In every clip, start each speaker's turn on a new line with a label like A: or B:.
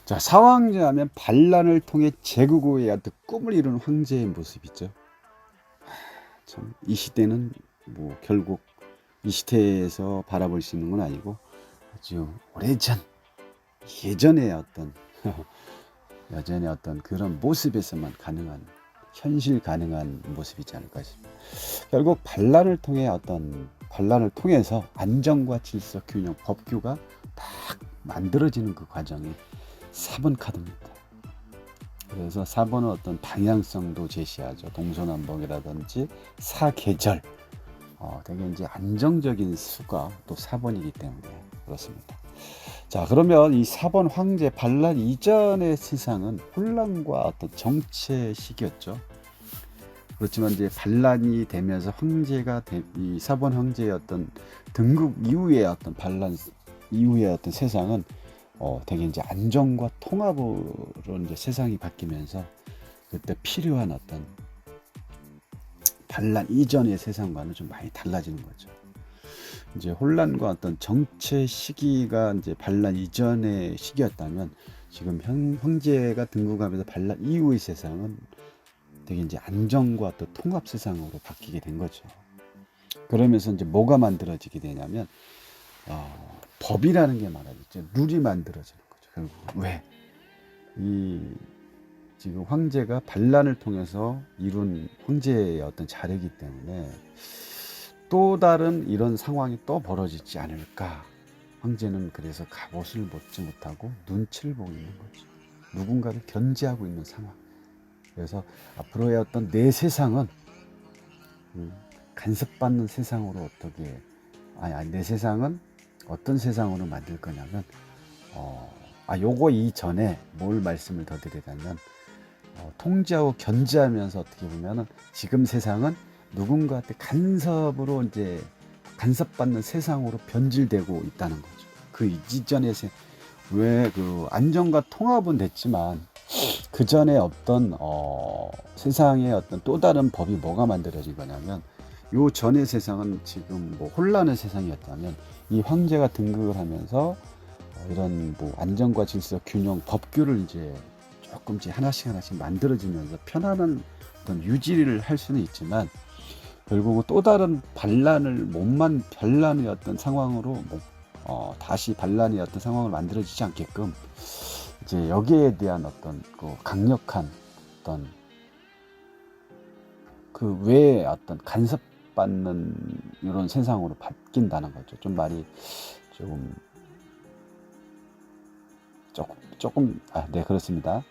A: 자, 사왕제하면 반란을 통해 제국의 어떤 꿈을 이룬 황제의 모습이죠. 참, 이 시대는 뭐 결국 이 시대에서 바라볼 수 있는 건 아니고 아주 오래전 예전의 어떤 여전의 어떤 그런 모습에서만 가능한 현실 가능한 모습이지 않을까 싶습니다. 결국 반란을 통해서 안정과 질서, 균형, 법규가 딱 만들어지는 그 과정이 4번 카드입니다. 그래서 4번은 어떤 방향성도 제시하죠. 동서남북이라든지 사계절, 되게 이제 안정적인 수가 또 4번이기 때문에 그렇습니다. 자, 그러면 이 4번 황제 반란 이전의 세상은 혼란과 어떤 정체 시기였죠. 그렇지만 이제 반란이 되면서 이 4번 황제의 어떤 등극 이후의 어떤 반란 이후의 어떤 세상은 되게 이제 안정과 통합으로 이제 세상이 바뀌면서 그때 필요한 어떤 반란 이전의 세상과는 좀 많이 달라지는 거죠. 이제 혼란과 어떤 정체 시기가 이제 반란 이전의 시기였다면 지금 황제가 등극하면서 반란 이후의 세상은 되게 이제 안정과 또 통합 세상으로 바뀌게 된 거죠. 그러면서 이제 뭐가 만들어지게 되냐면 법이라는 게 말하겠죠. 룰이 만들어지는 거죠. 결국 왜? 이 지금 황제가 반란을 통해서 이룬 황제의 어떤 자료이기 때문에 또 다른 이런 상황이 또 벌어지지 않을까. 황제는 그래서 갑옷을 벗지 못하고 눈치를 보고 있는 거죠. 누군가를 견제하고 있는 상황. 그래서 앞으로의 어떤 내 세상은 간섭받는 세상으로 내 세상은 어떤 세상으로 만들 거냐면 요거 이전에 뭘 말씀을 더 드리자면 통제하고 견제하면서 어떻게 보면은 지금 세상은 누군가한테 간섭받는 세상으로 변질되고 있다는 거죠. 그 이전에 왜 그 안정과 통합은 됐지만 그 전에 어떤 세상의 어떤 또 다른 법이 뭐가 만들어진 거냐면 요 전의 세상은 지금 뭐 혼란의 세상이었다면 이 황제가 등극을 하면서 이런 뭐 안정과 질서, 균형, 법규를 이제 조금씩 하나씩 만들어지면서 편안한 어떤 유지를 할 수는 있지만 결국은 또 다른 반란의 어떤 상황으로 다시 반란의 어떤 상황을 만들어지지 않게끔 이제 여기에 대한 어떤 그 강력한 어떤 그 외에 어떤 간섭받는 이런 세상으로 바뀐다는 거죠. 좀 말이 조금 네, 그렇습니다.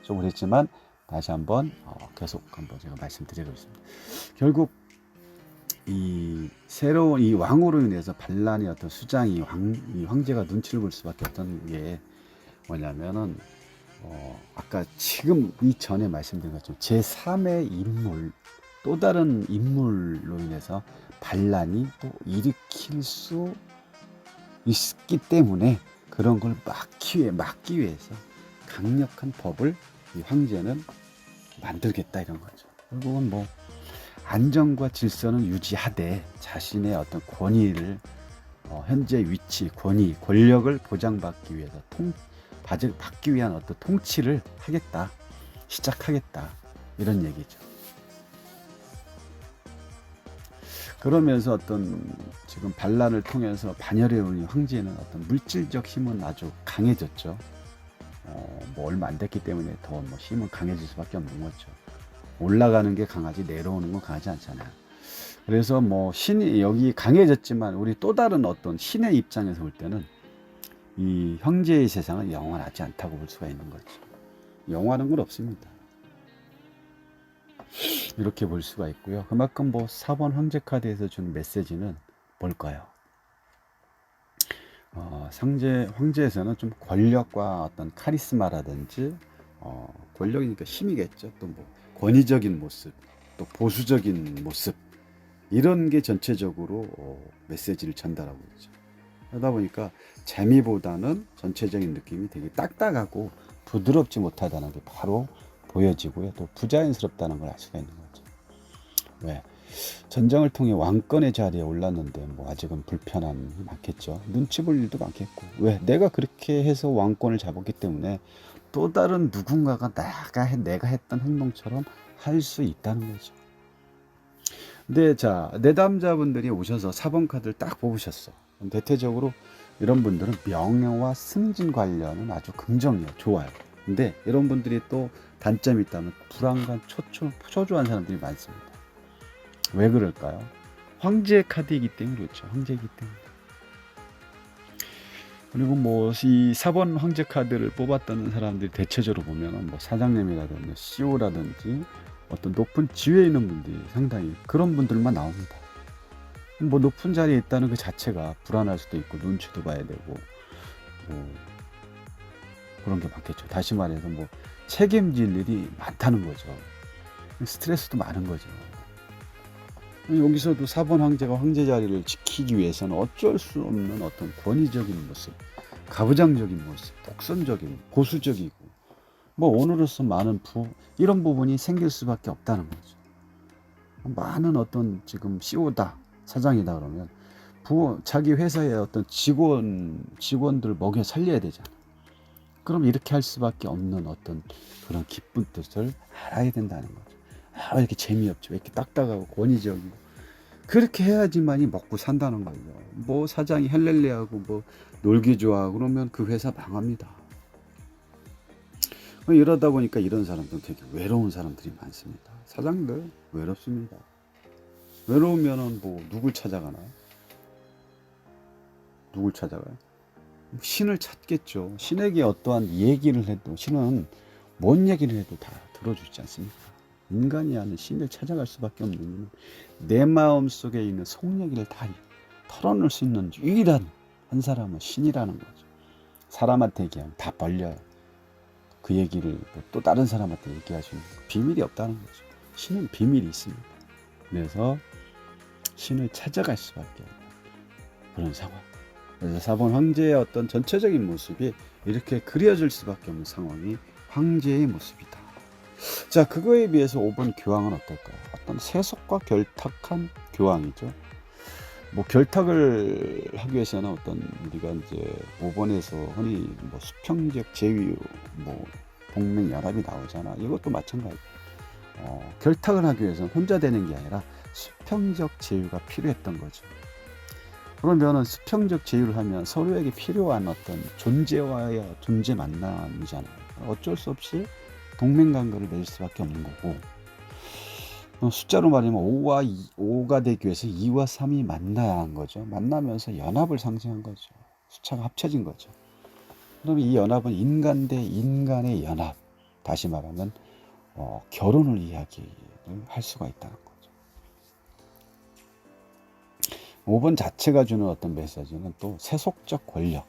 A: 조금 했지만 다시 한번 계속 한번 제가 말씀드리겠습니다. 결국 이 새로운 이 왕으로 인해서 반란의 어떤 수장이 이 황제가 눈치를 볼 수밖에 없던 게 뭐냐면은 아까 지금 이전에 말씀드린 것처럼 제3의 인물, 또 다른 인물로 인해서 반란이 또 일으킬 수 있기 때문에 그런 걸 막기 위해서 강력한 법을 이 황제는 만들겠다 이런 거죠. 결국은 뭐 안정과 질서는 유지하되 자신의 어떤 권위를 현재 위치, 권력을 보장받기 위해서 받기 위한 어떤 통치를 시작하겠다 이런 얘기죠. 그러면서 어떤 지금 반란을 통해서 반열해온 황제는 어떤 물질적 힘은 아주 강해졌죠. 뭐 얼마 안 됐기 때문에 더 뭐 힘은 강해질 수밖에 없는 거죠. 올라가는 게 강하지 내려오는 건 강하지 않잖아요. 그래서 뭐 신이 여기 강해졌지만 우리 또 다른 어떤 신의 입장에서 볼 때는 이 황제의 세상은 영원하지 않다고 볼 수가 있는 거죠. 영원한 건 없습니다. 이렇게 볼 수가 있고요. 그만큼 뭐 4번 황제 카드에서 주는 메시지는 뭘까요? 황제에서는 좀 권력과 어떤 카리스마라든지 권력이니까 힘이겠죠. 또 뭐 권위적인 모습, 또 보수적인 모습 이런 게 전체적으로 메시지를 전달하고 있죠. 그러다 보니까 재미보다는 전체적인 느낌이 되게 딱딱하고 부드럽지 못하다는 게 바로 보여지고요. 또 부자연스럽다는 걸 알 수가 있는 거죠. 왜? 전쟁을 통해 왕권의 자리에 올랐는데 뭐 아직은 불편함이 많겠죠. 눈치 볼 일도 많겠고. 왜? 내가 그렇게 해서 왕권을 잡았기 때문에 또 다른 누군가가 내가 했던 행동처럼 할 수 있다는 거죠. 근데 자, 내담자분들이 오셔서 4번 카드를 딱 뽑으셨어. 대체적으로 이런 분들은 명예와 승진 관련은 아주 긍정이에요. 좋아요. 근데 이런 분들이 또 단점이 있다면 불안감, 초조한 사람들이 많습니다. 왜 그럴까요? 황제 카드이기 때문에 그렇죠. 황제이기 때문에. 그리고 뭐 이 4번 황제 카드를 뽑았다는 사람들이 대체적으로 보면 뭐 사장님이라든지 CEO라든지 어떤 높은 지위에 있는 분들이 상당히 그런 분들만 나옵니다. 뭐 높은 자리에 있다는 그 자체가 불안할 수도 있고 눈치도 봐야 되고 뭐 그런 게 많겠죠. 다시 말해서 뭐 책임질 일이 많다는 거죠. 스트레스도 많은 거죠. 여기서도 4번 황제가 황제 자리를 지키기 위해서는 어쩔 수 없는 어떤 권위적인 모습, 가부장적인 모습, 독선적인, 보수적이고 뭐 오늘로서 많은 이런 부분이 생길 수밖에 없다는 거죠. 많은 어떤 지금 CEO다, 사장이다 그러면 자기 회사의 어떤 직원들 먹여 살려야 되잖아. 그럼 이렇게 할 수밖에 없는 어떤 그런 기쁜 뜻을 알아야 된다는 거죠. 왜 이렇게 재미없죠? 왜 이렇게 딱딱하고 권위적이고 그렇게 해야지만이 먹고 산다는 거죠. 뭐 사장이 헬렐레하고 뭐 놀기 좋아하고 그러면 그 회사 망합니다. 이러다 보니까 이런 사람들은 되게 외로운 사람들이 많습니다. 사장들 외롭습니다. 외로우면은 뭐 누굴 찾아가나요? 누굴 찾아가요? 신을 찾겠죠. 신에게 어떠한 얘기를 해도 신은 뭔 얘기를 해도 다 들어주지 않습니까? 인간이 하는 신을 찾아갈 수밖에 없는 이유는 내 마음 속에 있는 속 얘기를 다 털어놓을 수 있는 유일한 한 사람은 신이라는 거죠. 사람한테 얘기하면 다 벌려요. 그 얘기를 또 다른 사람한테 얘기할 수 있는 비밀이 없다는 거죠. 신은 비밀이 있습니다. 그래서 신을 찾아갈 수밖에 없는 그런 상황. 그래서 4번 황제의 어떤 전체적인 모습이 이렇게 그려질 수밖에 없는 상황이 황제의 모습이다. 자, 그거에 비해서 5번 교황은 어떨까요? 어떤 세속과 결탁한 교황이죠. 뭐 결탁을 하기 위해서는 어떤 우리가 이제 5번에서 흔히 뭐 수평적 제휴, 뭐 동맹 연합이 나오잖아. 이것도 마찬가지. 결탁을 하기 위해서는 혼자 되는 게 아니라 수평적 제휴가 필요했던 거죠. 그러면은 수평적 제휴를 하면 서로에게 필요한 어떤 존재와의 존재 만남이잖아요. 어쩔 수 없이 동맹관계를 맺을 수밖에 없는 거고, 숫자로 말하면 5가 되기 위해서 2와 3이 만나야 한 거죠. 만나면서 연합을 상징한 거죠. 숫자가 합쳐진 거죠. 그러면 이 연합은 인간 대 인간의 연합, 다시 말하면 결혼을 이야기를 할 수가 있다는 거죠. 5번 자체가 주는 어떤 메시지는 또 세속적 권력.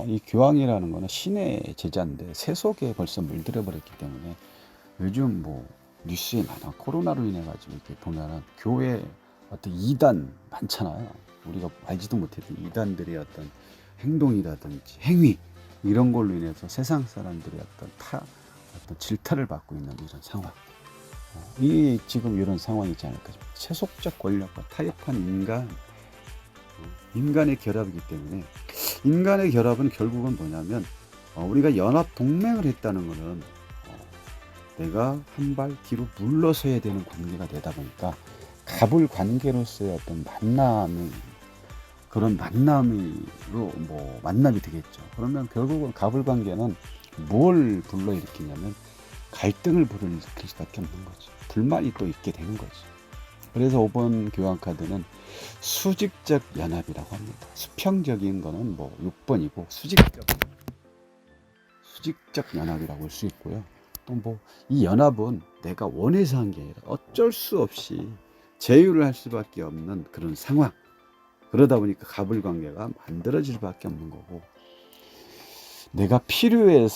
A: 이 교황이라는 거는 신의 제자인데 세속에 벌써 물들어 버렸기 때문에 요즘 뭐 뉴스에 많아. 코로나로 인해 가지고 이렇게 보면은 교회 어떤 이단 많잖아요. 우리가 알지도 못했던 이단들의 어떤 행동이라든지 행위 이런 걸로 인해서 세상 사람들의 어떤 질타를 받고 있는 이런 상황. 이 지금 이런 상황이지 않을까 싶어요. 세속적 권력과 타협한 인간의 결합이기 때문에 인간의 결합은 결국은 뭐냐면 우리가 연합 동맹을 했다는 것은 내가 한 발 뒤로 물러서야 되는 관계가 되다 보니까 갑을 관계로서의 어떤 그런 만남이 되겠죠. 그러면 결국은 갑을 관계는 뭘 불러일으키냐면 갈등을 불러일으킬 수밖에 없는 거죠. 불만이 또 있게 되는 거죠. 그래서 5번 교황 카드는 수직적 연합이라고 합니다. 수평적인 거는 뭐 6번이고 수직적 연합이라고 할 수 있고요. 또 뭐 이 연합은 내가 원해서 한 게 아니라 어쩔 수 없이 제휴를 할 수밖에 없는 그런 상황. 그러다 보니까 갑을 관계가 만들어질 수밖에 없는 거고, 내가 필요에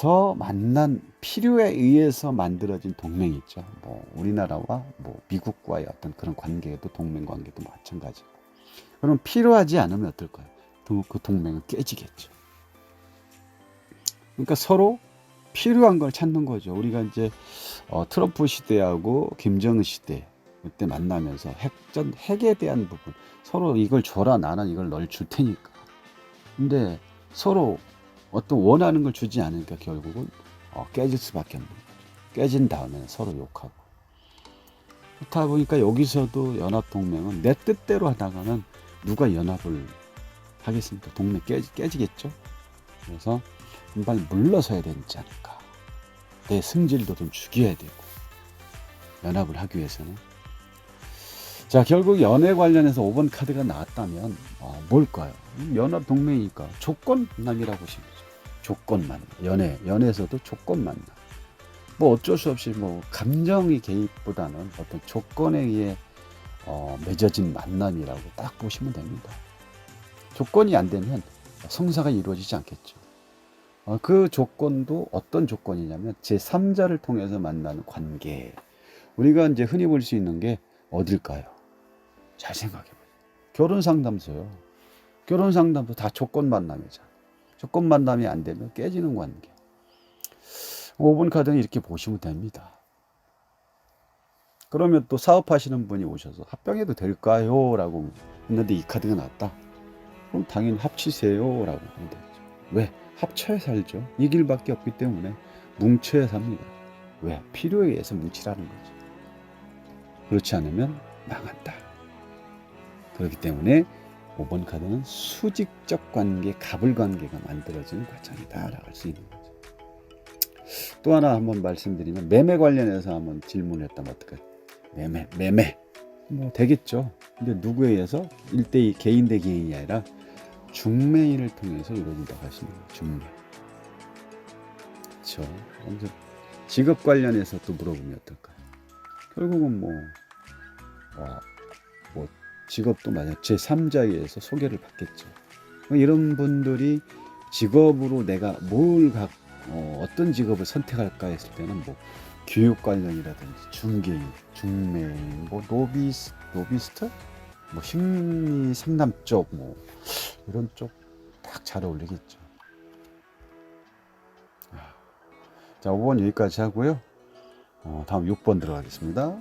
A: 의해서 만들어진 동맹이 있죠. 뭐 우리나라와 뭐 미국과의 어떤 그런 관계도 동맹 관계도 마찬가지고. 그럼 필요하지 않으면 어떨까요? 그 동맹은 깨지겠죠. 그러니까 서로 필요한 걸 찾는 거죠. 우리가 이제 트럼프 시대하고 김정은 시대, 그때 만나면서 핵에 대한 부분, 서로 이걸 줘라, 나는 이걸 널 줄 테니까. 근데 서로 어떤 원하는 걸 주지 않으니까 결국은 깨질 수밖에 없는 거죠. 깨진 다음에는 서로 욕하고. 그렇다 보니까 여기서도 연합동맹은 내 뜻대로 하다가는 누가 연합을 하겠습니까? 동맹 깨지겠죠. 그래서 한 발 물러서야 되지 않을까. 내 승질도 좀 죽여야 되고, 연합을 하기 위해서는. 자, 결국 연애 관련해서 5번 카드가 나왔다면 뭘까요? 연합 동맹이니까 조건 만남이라고 보시면 되죠. 조건 만남. 연애에서도 조건 만남. 뭐 어쩔 수 없이 뭐 감정의 개입보다는 어떤 조건에 의해 맺어진 만남이라고 딱 보시면 됩니다. 조건이 안 되면 성사가 이루어지지 않겠죠. 그 조건도 어떤 조건이냐면 제3자를 통해서 만나는 관계. 우리가 이제 흔히 볼 수 있는 게 어딜까요? 잘 생각해봐요. 결혼 상담소요. 결혼 상담소 다 조건 만남이잖아. 조건 만남이 안 되면 깨지는 관계. 5번 카드는 이렇게 보시면 됩니다. 그러면 또 사업하시는 분이 오셔서 합병해도 될까요? 라고 했는데 이 카드가 나왔다. 그럼 당연히 합치세요. 라고 하면 되죠. 왜? 합쳐야 살죠. 이 길밖에 없기 때문에 뭉쳐야 삽니다. 왜? 필요에 의해서 뭉치라는 거죠. 그렇지 않으면 망한다. 그렇기 때문에 5번 카드는 수직적 관계, 갑을 관계가 만들어지는 과정이다 라고 할 수 있는 거죠. 또 하나 한번 말씀드리면 매매 관련해서 한번 질문했다면 어떨까요? 매매 뭐 되겠죠. 근데 누구에 의해서 1대2 개인 대 개인이 아니라 중매인을 통해서 이루어진다고 하시는 거예요. 중매. 그렇죠. 먼저 직업 관련해서 또 물어보면 어떨까요? 결국은 뭐 직업도 마찬가지 제3자에 의해서 소개를 받겠죠. 이런 분들이 직업으로 내가 어떤 직업을 선택할까 했을 때는 뭐 교육 관련이라든지 중개인, 중매인, 뭐 노비스트, 뭐 심리 상담 쪽, 뭐 이런 쪽 딱 잘 어울리겠죠. 자, 5번 여기까지 하고요. 다음 6번 들어가겠습니다.